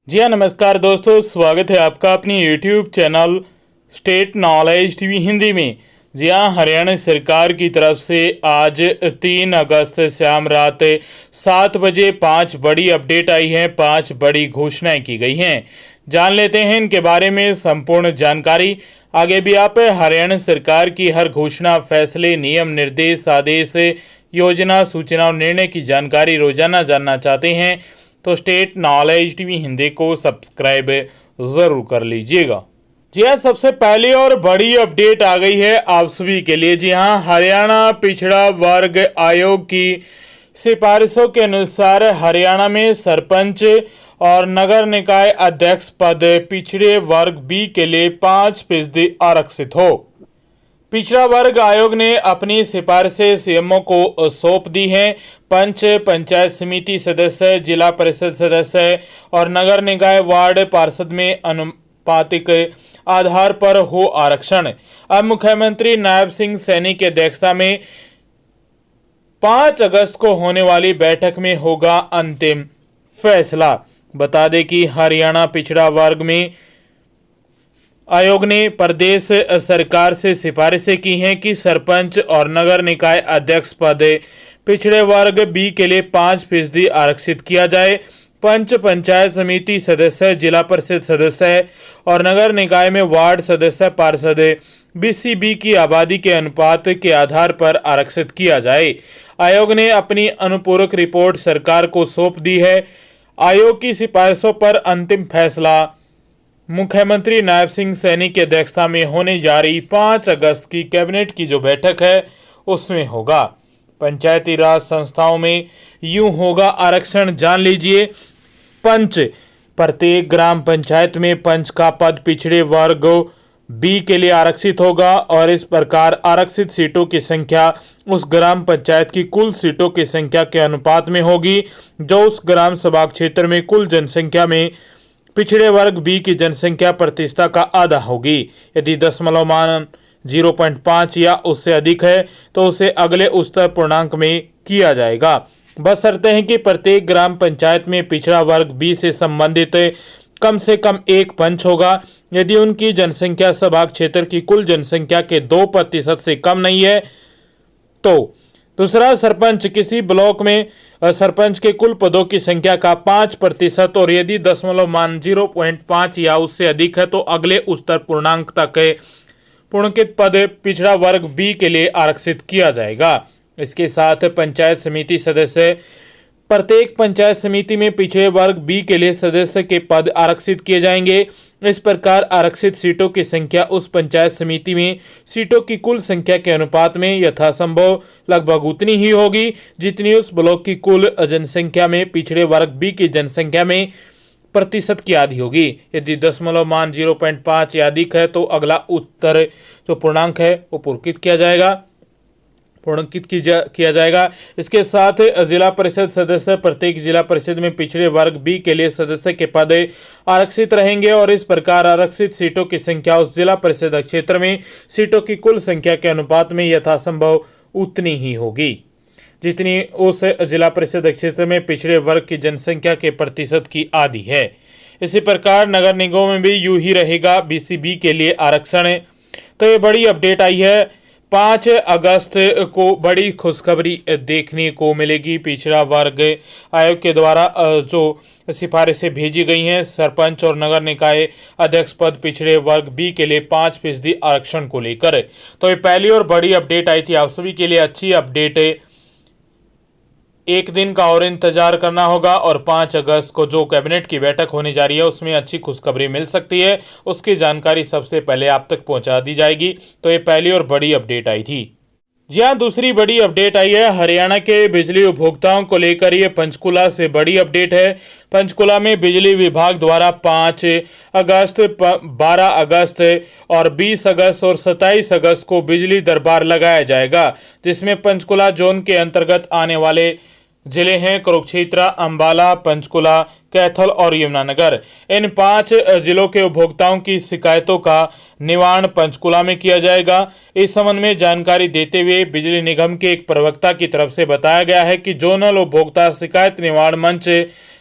जी हाँ, नमस्कार दोस्तों, स्वागत है आपका अपनी YouTube channel state knowledge TV Hindi में। जी हाँ, हरियाणा सरकार की तरफ से आज 3 अगस्त शाम रात 7 बजे 5 बड़ी अपडेट आई हैं, 5 बड़ी घोषणाएं की गई हैं। जान लेते हैं इनके बारे में संपूर्ण जानकारी। आगे भी आप हरियाणा सरकार की हर घोषणा, फैसले, नियम, निर्देश, आदेश, योजना, सूचना और निर्णय की जानकारी रोजाना जानना चाहते हैं तो स्टेट नॉलेज टीवी हिंदी को सब्सक्राइब जरूर कर लीजिएगा। जी हाँ, सबसे पहली और बड़ी अपडेट आ गई है आप सभी के लिए। जी हाँ, हरियाणा पिछड़ा वर्ग आयोग की सिफारिशों के अनुसार हरियाणा में सरपंच और नगर निकाय अध्यक्ष पद पिछड़े वर्ग बी के लिए 5% आरक्षित हो। पिछड़ा वर्ग आयोग ने अपनी सिफारिशें सीएमओ को सौंप दी हैं। पंच, पंचायत समिति सदस्य, जिला परिषद सदस्य और नगर निकाय वार्ड पार्षद में अनुपातिक आधार पर हो आरक्षण। अब मुख्यमंत्री नायब सिंह सैनी की अध्यक्षता में 5 अगस्त को होने वाली बैठक में होगा अंतिम फैसला। बता दें कि हरियाणा पिछड़ा वर्ग में आयोग ने प्रदेश सरकार से सिफारिशें की हैं कि सरपंच और नगर निकाय अध्यक्ष पद पिछड़े वर्ग बी के लिए 5% आरक्षित किया जाए। पंच, पंचायत समिति सदस्य, जिला परिषद सदस्य और नगर निकाय में वार्ड सदस्य पार्षद बीसीबी की आबादी के अनुपात के आधार पर आरक्षित किया जाए। आयोग ने अपनी अनुपूरक रिपोर्ट सरकार को सौंप दी है। आयोग की सिफारिशों पर अंतिम फैसला मुख्यमंत्री नायब सिंह सैनी की अध्यक्षता में होने जा रही 5 अगस्त की कैबिनेट की जो बैठक है उसमें होगा। पंचायती राज संस्थाओं में यूं होगा आरक्षण, जान लीजिए। पंच, प्रत्येक ग्राम पंचायत में पंच का पद पिछड़े वर्ग बी के लिए आरक्षित होगा और इस प्रकार आरक्षित सीटों की संख्या उस ग्राम पंचायत की कुल सीटों की संख्या के अनुपात में होगी जो उस ग्राम सभा क्षेत्र में कुल जनसंख्या में पिछड़े वर्ग बी की जनसंख्या प्रतिशत का आधा होगी। यदि दशमलव मान 0.5 या उससे अधिक है तो उसे अगले उच्चतर पूर्णांक में किया जाएगा। बशर्ते हैं कि प्रत्येक ग्राम पंचायत में पिछड़ा वर्ग बी से संबंधित कम से कम एक पंच होगा। यदि उनकी जनसंख्या सभा क्षेत्र की कुल जनसंख्या के 2% से कम नहीं है तो दूसरा, सरपंच किसी ब्लॉक में सरपंच के कुल पदों की संख्या का 5% और यदि दशमलव मान 0.5 या उससे अधिक है तो अगले उच्चतर पूर्णांक तक पूर्णांकित पद पिछड़ा वर्ग बी के लिए आरक्षित किया जाएगा। इसके साथ पंचायत समिति सदस्य, प्रत्येक पंचायत समिति में पिछड़े वर्ग बी के लिए सदस्य के पद आरक्षित किए जाएंगे। इस प्रकार आरक्षित सीटों की संख्या उस पंचायत समिति में सीटों की कुल संख्या के अनुपात में यथासंभव लगभग उतनी ही होगी जितनी उस ब्लॉक की कुल जनसंख्या में पिछड़े वर्ग बी की जनसंख्या में प्रतिशत की आधी होगी। यदि दशमलव मान 0.5 या अधिक है तो अगला उत्तर जो पूर्णांक है वो पूर्णांकित किया जाएगा। इसके साथ जिला परिषद सदस्य, प्रत्येक जिला परिषद में पिछड़े वर्ग बी के लिए सदस्य के पद आरक्षित रहेंगे और इस प्रकार आरक्षित सीटों की संख्या उस जिला परिषद क्षेत्र में सीटों की कुल संख्या के अनुपात में यथासंभव उतनी ही होगी जितनी उस जिला परिषद क्षेत्र में पिछड़े वर्ग की जनसंख्या के प्रतिशत की आधी है। इसी प्रकार नगर निगमों में भी यूं ही रहेगा बीसीबी के लिए आरक्षण। तो ये बड़ी अपडेट आई है। 5 अगस्त को बड़ी खुशखबरी देखने को मिलेगी। पिछड़ा वर्ग आयोग के द्वारा जो सिफारिशें भेजी गई हैं सरपंच और नगर निकाय अध्यक्ष पद पिछड़े वर्ग बी के लिए 5% आरक्षण को लेकर। तो ये पहली और बड़ी अपडेट आई थी आप सभी के लिए। अच्छी अपडेट, एक दिन का और इंतजार करना होगा और 5 अगस्त को जो कैबिनेट की बैठक होने जा रही है उसमें अच्छी खुशखबरी मिल सकती है। उसकी जानकारी सबसे पहले आप तक पहुंचा दी जाएगी। तो ये पहली और बड़ी अपडेट आई थी। जी हाँ, दूसरी बड़ी अपडेट आई है हरियाणा के बिजली उपभोक्ताओं को लेकर। ये पंचकुला से बड़ी अपडेट है। पंचकुला में बिजली विभाग द्वारा 5 अगस्त, 12 अगस्त और 20 अगस्त और 27 अगस्त को बिजली दरबार लगाया जाएगा जिसमें पंचकुला जोन के अंतर्गत आने वाले जिले हैं कुरुक्षेत्र, अंबाला, पंचकुला, कैथल और यमुनानगर। इन 5 जिलों के उपभोक्ताओं की शिकायतों का निवारण पंचकुला में किया जाएगा। इस संबंध में जानकारी देते हुए बिजली निगम के एक प्रवक्ता की तरफ से बताया गया है कि जोनल उपभोक्ता शिकायत निवारण मंच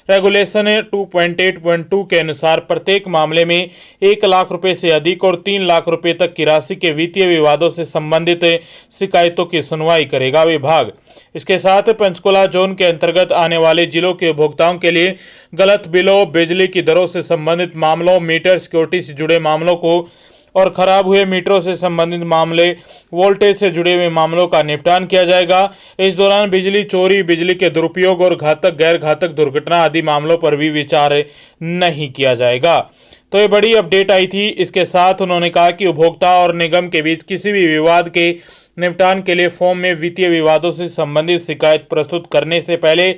रेगुलेशन 2.8.2 के अनुसार प्रत्येक मामले में 1 लाख रुपए से अधिक और 3 लाख रुपए तक की राशि के वित्तीय विवादों से संबंधित शिकायतों की सुनवाई करेगा विभाग। इसके साथ पंचकुला जोन के अंतर्गत आने वाले जिलों के उपभोक्ताओं के लिए गलत बिलों, बिजली की दरों से संबंधित मामलों, मीटर सिक्योरिटी से जुड़े मामलों को और खराब हुए मीटरों से संबंधित मामले, वोल्टेज से जुड़े हुए मामलों का निपटान किया जाएगा। इस दौरान बिजली चोरी, बिजली के दुरुपयोग और घातक गैर घातक दुर्घटना आदि मामलों पर भी विचार नहीं किया जाएगा। तो ये बड़ी अपडेट आई थी। इसके साथ उन्होंने कहा कि उपभोक्ता और निगम के बीच किसी भी विवाद के निपटान के लिए फॉर्म में वित्तीय विवादों से संबंधित शिकायत प्रस्तुत करने से पहले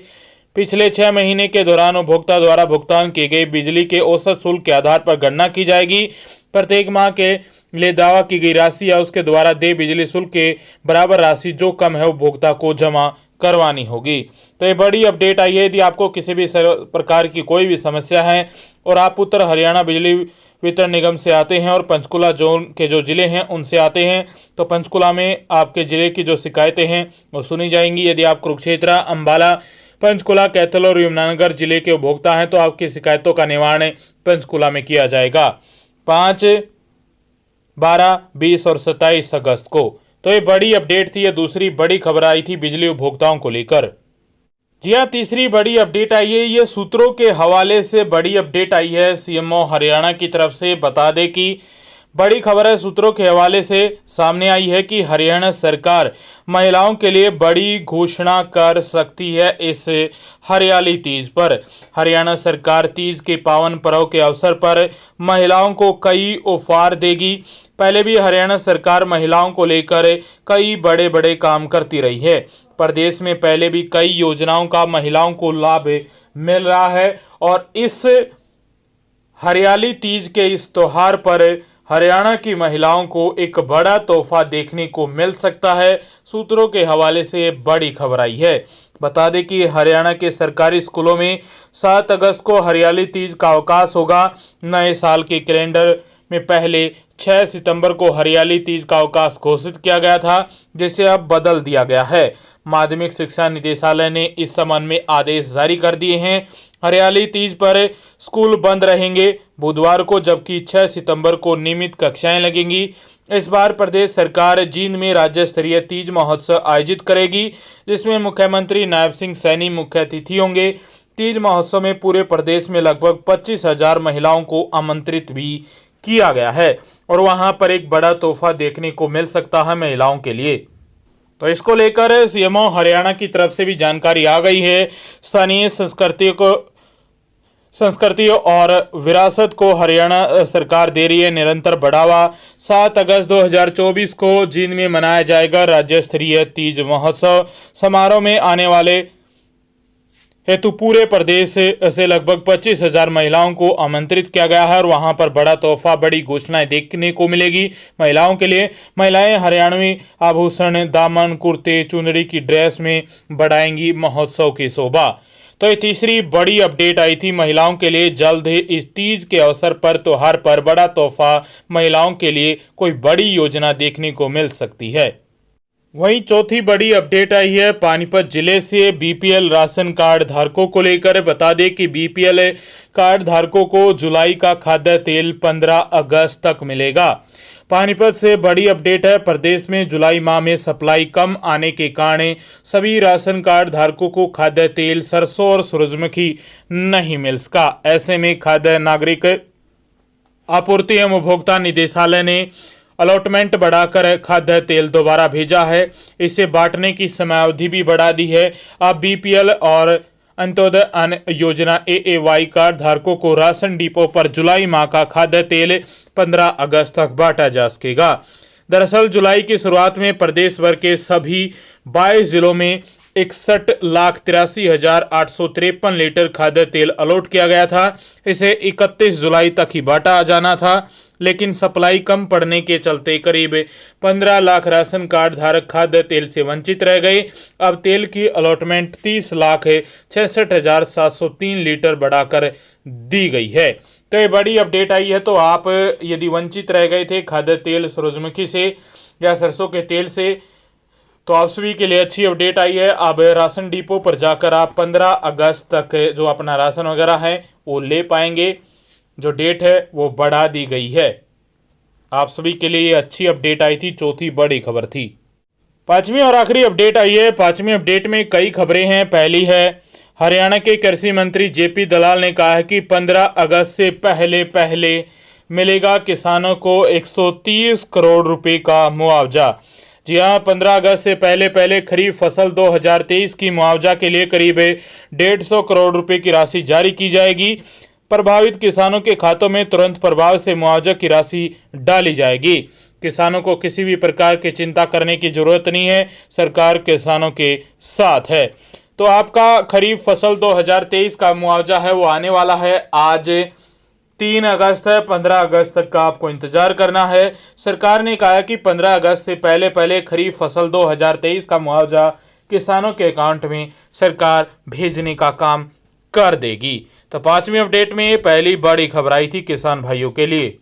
पिछले 6 महीने के दौरान उपभोक्ता द्वारा भुगतान की गई बिजली के औसत शुल्क के आधार पर गणना की जाएगी। प्रत्येक माह के लिए दावा की गई राशि या उसके द्वारा देय बिजली शुल्क के बराबर राशि जो कम है उपभोक्ता को जमा करवानी होगी। तो ये बड़ी अपडेट आई है। यदि आपको किसी भी प्रकार की कोई भी समस्या है और आप उत्तर हरियाणा बिजली वितरण निगम से आते हैं और पंचकुला जोन के जो जिले हैं उनसे आते हैं, तो पंचकुला में आपके जिले की जो शिकायतें हैं वो सुनी जाएंगी। यदि आप कुरुक्षेत्र, अंबाला, पंचकुला, कैथल और यमुनानगर जिले के उपभोक्ता हैं तो आपकी शिकायतों का निवारण पंचकुला में किया जाएगा 5, 12, 20 और 27 अगस्त को। तो ये बड़ी अपडेट थी। ये दूसरी बड़ी खबर आई थी बिजली उपभोक्ताओं को लेकर। जी हाँ, तीसरी बड़ी अपडेट आई है। ये सूत्रों के हवाले से बड़ी अपडेट आई है सीएमओ हरियाणा की तरफ से। बता दें कि बड़ी खबर है, सूत्रों के हवाले से सामने आई है कि हरियाणा सरकार महिलाओं के लिए बड़ी घोषणा कर सकती है इस हरियाली तीज पर। हरियाणा सरकार तीज के पावन पर्व के अवसर पर महिलाओं को कई उपहार देगी। पहले भी हरियाणा सरकार महिलाओं को लेकर कई बड़े बड़े काम करती रही है। प्रदेश में पहले भी कई योजनाओं का महिलाओं को लाभ मिल रहा है और इस हरियाली तीज के इस त्योहार पर हरियाणा की महिलाओं को एक बड़ा तोहफा देखने को मिल सकता है। सूत्रों के हवाले से बड़ी खबर आई है। बता दें कि हरियाणा के सरकारी स्कूलों में 7 अगस्त को हरियाली तीज का अवकाश होगा। नए साल के कैलेंडर में पहले 6 सितंबर को हरियाली तीज का अवकाश घोषित किया गया था, जिसे अब बदल दिया गया है। माध्यमिक शिक्षा निदेशालय ने इस संबंध में आदेश जारी कर दिए हैं। हरियाली तीज पर स्कूल बंद रहेंगे बुधवार को, जबकि 6 सितंबर को नियमित कक्षाएं लगेंगी। इस बार प्रदेश सरकार जींद में राज्य स्तरीय तीज महोत्सव आयोजित करेगी, जिसमें मुख्यमंत्री नायब सिंह सैनी मुख्य अतिथि होंगे। तीज महोत्सव में पूरे प्रदेश में लगभग 25,000 महिलाओं को आमंत्रित भी किया गया है और वहां पर एक बड़ा तोहफा देखने को मिल सकता है महिलाओं के लिए। तो इसको लेकर सीएमओ हरियाणा की तरफ से भी जानकारी आ गई है। स्थानीय संस्कृति और विरासत को हरियाणा सरकार दे रही है निरंतर बढ़ावा। 7 अगस्त 2024 को जींद में मनाया जाएगा राज्य स्तरीय तीज महोत्सव। समारोह में आने वाले हेतु पूरे प्रदेश से लगभग 25,000 महिलाओं को आमंत्रित किया गया है और वहां पर बड़ा तोहफा, बड़ी घोषणाएं देखने को मिलेगी महिलाओं के लिए। महिलाएं हरियाणवी आभूषण, दामन, कुर्ते, चुनरी की ड्रेस में बढ़ाएंगी महोत्सव की शोभा। तो ये तीसरी बड़ी अपडेट आई थी महिलाओं के लिए। जल्द ही इस तीज के अवसर पर त्योहार पर बड़ा तोहफा महिलाओं के लिए कोई बड़ी योजना देखने को मिल सकती है। वहीं चौथी बड़ी अपडेट आई है पानीपत जिले से बीपीएल राशन कार्ड धारकों को लेकर। बता दें कि बीपीएल कार्ड धारकों को जुलाई का खाद्य तेल 15 अगस्त तक मिलेगा। पानीपत से बड़ी अपडेट है। प्रदेश में जुलाई माह में सप्लाई कम आने के कारण सभी राशन कार्ड धारकों को खाद्य तेल, सरसों और सूरजमुखी नहीं मिल सका। ऐसे में खाद्य नागरिक आपूर्ति एवं उपभोक्ता निदेशालय ने अलॉटमेंट बढ़ाकर खाद्य तेल दोबारा भेजा है। इसे बांटने की समयावधि भी बढ़ा दी है। अब बीपीएल और अंत्योदय अन्न योजना एएवाई कार्ड धारकों को राशन डिपो पर जुलाई माह का खाद्य तेल 15 अगस्त तक बांटा जा सकेगा। दरअसल जुलाई की शुरुआत में प्रदेश भर के सभी 22 जिलों में 61,83,853 लीटर खाद्य तेल अलॉट किया गया था। इसे 31 जुलाई तक ही बांटा जाना था, लेकिन सप्लाई कम पड़ने के चलते करीब 15 लाख राशन कार्ड धारक खाद्य तेल से वंचित रह गए। अब तेल की अलॉटमेंट 30,66,703 लीटर बढ़ाकर दी गई है। तो ये बड़ी अपडेट आई है। तो आप यदि वंचित रह गए थे खाद्य तेल सूरजमुखी से या सरसों के तेल से, तो आप सभी के लिए अच्छी अपडेट आई है। अब राशन डिपो पर जाकर आप 15 अगस्त तक जो अपना राशन वगैरह है वो ले पाएंगे। जो डेट है वो बढ़ा दी गई है। आप सभी के लिए ये अच्छी अपडेट आई थी, चौथी बड़ी खबर थी। पांचवी और आखिरी अपडेट आई है। पांचवी अपडेट में कई खबरें हैं। पहली है, हरियाणा के कृषि मंत्री जेपी दलाल ने कहा है कि 15 अगस्त से पहले मिलेगा किसानों को 130 करोड़ रुपए का मुआवजा। जी हाँ, 15 अगस्त से पहले खरीफ फसल 2023 की मुआवजा के लिए करीब 150 करोड़ रुपए की राशि जारी की जाएगी। प्रभावित किसानों के खातों में तुरंत प्रभाव से मुआवजा की राशि डाली जाएगी। किसानों को किसी भी प्रकार की चिंता करने की जरूरत नहीं है, सरकार किसानों के साथ है। तो आपका खरीफ फसल 2023 का मुआवजा है वो आने वाला है। आज 3 अगस्त है, 15 अगस्त तक का आपको इंतजार करना है। सरकार ने कहा है कि 15 अगस्त से पहले खरीफ फसल 2023 का मुआवजा किसानों के अकाउंट में सरकार भेजने का काम कर देगी। तो पांचवी अपडेट में पहली बड़ी खबर आई थी किसान भाइयों के लिए।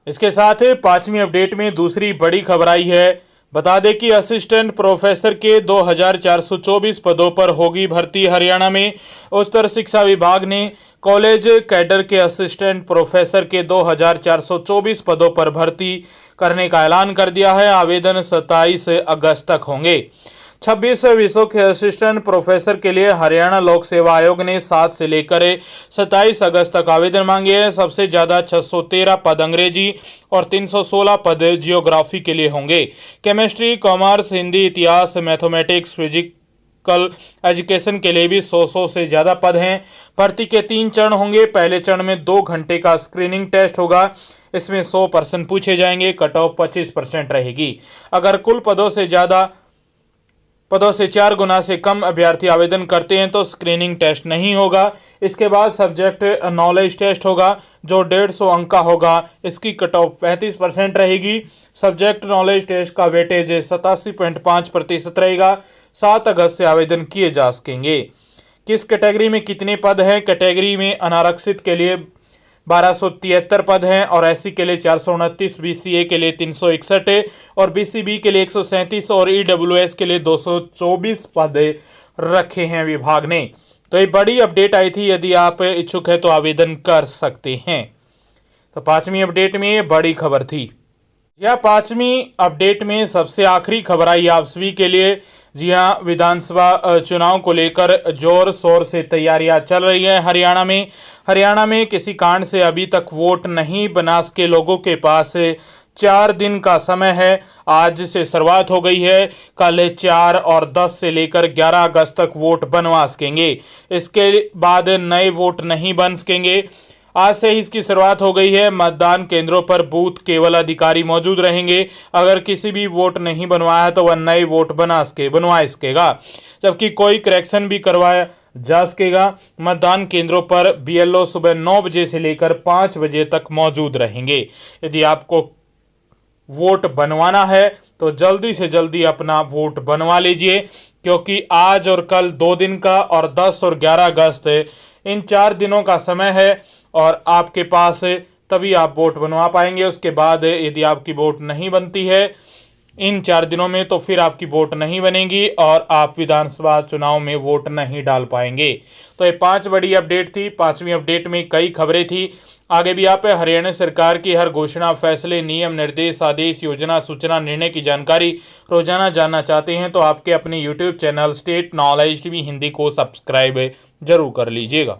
इसके साथ ही पांचवी अपडेट में दूसरी बड़ी खबर आई है। बता दें कि असिस्टेंट प्रोफेसर के 2424 पदों पर होगी भर्ती। हरियाणा में उच्चतर शिक्षा विभाग ने कॉलेज कैडर के असिस्टेंट प्रोफेसर के 2424 पदों पर भर्ती करने का ऐलान कर दिया है। आवेदन 27 अगस्त तक होंगे। 26 विषयों के असिस्टेंट प्रोफेसर के लिए हरियाणा लोक सेवा आयोग ने 7 से लेकर 27 अगस्त तक आवेदन मांगे हैं। सबसे ज्यादा 613 पद अंग्रेजी और 316 पद जियोग्राफी के लिए होंगे। केमिस्ट्री, कॉमर्स, हिंदी, इतिहास, मैथमेटिक्स, फिजिकल एजुकेशन के लिए भी 100 से ज्यादा पद हैं। भर्ती के 3 चरण होंगे। पहले चरण में 2 घंटे का स्क्रीनिंग टेस्ट होगा। इसमें 100 प्रश्न पूछे जाएंगे। कट ऑफ 25% रहेगी। अगर कुल पदों से 4 गुना से कम अभ्यर्थी आवेदन करते हैं तो स्क्रीनिंग टेस्ट नहीं होगा। इसके बाद सब्जेक्ट नॉलेज टेस्ट होगा जो 150 अंक का होगा। इसकी कट ऑफ 35% रहेगी। सब्जेक्ट नॉलेज टेस्ट का वेटेज 87.5% रहेगा। 7 अगस्त से आवेदन किए जा सकेंगे। किस कैटेगरी में कितने पद हैं? कैटेगरी में अनारक्षित के लिए 1273 पद हैं और एससी के लिए 429, बीसीए के लिए 361 और बीसीबी के लिए 137 और ईडब्ल्यूएस के लिए 224 पद रखे हैं विभाग ने। तो ये बड़ी अपडेट आई थी। यदि आप इच्छुक हैं तो आवेदन कर सकते हैं। तो पांचवी अपडेट में ये बड़ी खबर थी। यह पांचवी अपडेट में सबसे आखिरी खबर आई आप सभी के लिए। जी हाँ, विधानसभा चुनाव को लेकर जोर शोर से तैयारियां चल रही हैं हरियाणा में किसी कारण से अभी तक वोट नहीं बना सके लोगों के पास 4 दिन का समय है। आज से शुरुआत हो गई है। कल 4 और 10 से लेकर 11 अगस्त तक वोट बनवा सकेंगे। इसके बाद नए वोट नहीं बन सकेंगे। आज से ही इसकी शुरुआत हो गई है। मतदान केंद्रों पर बूथ केवल अधिकारी मौजूद रहेंगे। अगर किसी भी वोट नहीं बनवाया है तो वह नए वोट बनवा सकेगा, जबकि कोई करेक्शन भी करवाया जा सकेगा। मतदान केंद्रों पर बीएलओ सुबह 9 बजे से लेकर 5 बजे तक मौजूद रहेंगे। यदि आपको वोट बनवाना है तो जल्दी से जल्दी अपना वोट बनवा लीजिए, क्योंकि आज और कल 2 दिन का और 10 और 11 अगस्त इन 4 दिनों का समय है और आपके पास तभी आप वोट बनवा पाएंगे। उसके बाद यदि आपकी वोट नहीं बनती है इन 4 दिनों में तो फिर आपकी वोट नहीं बनेगी और आप विधानसभा चुनाव में वोट नहीं डाल पाएंगे। तो ये 5 बड़ी अपडेट थी। पांचवी अपडेट में कई खबरें थी। आगे भी आप हरियाणा सरकार की हर घोषणा, फैसले, नियम, निर्देश, आदेश, योजना, सूचना, निर्णय की जानकारी रोजाना जानना चाहते हैं तो आपके अपने YouTube channel state knowledge TV Hindi को सब्सक्राइब जरूर कर लीजिएगा।